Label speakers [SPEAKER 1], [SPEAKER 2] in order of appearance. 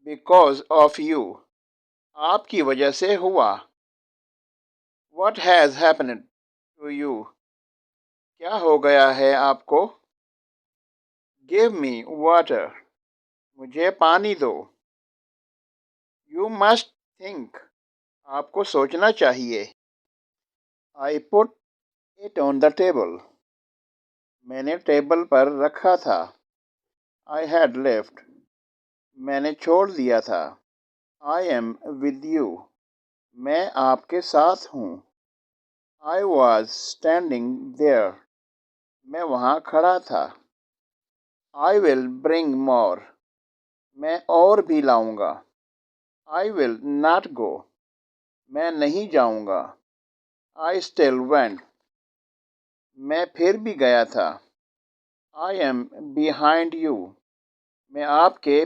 [SPEAKER 1] Because of you, आपकी वजह से हुआ। What has happened to you, क्या हो गया है आपको। गिव मी वाटर, मुझे पानी दो। यू मस्ट थिंक, आपको सोचना चाहिए। I put it on the table, मैंने टेबल पर रखा था। आई हैड लेफ्ट, मैंने छोड़ दिया था। आई एम विद यू, मैं आपके साथ हूँ। आई वॉज स्टैंडिंग देयर, मैं वहाँ खड़ा था। आई विल ब्रिंग मोर, मैं और भी लाऊंगा। आई विल नॉट गो, मैं नहीं जाऊंगा। आई स्टिल वेंट, मैं फिर भी गया था। आई एम बिहाइंड यू, मैं आपके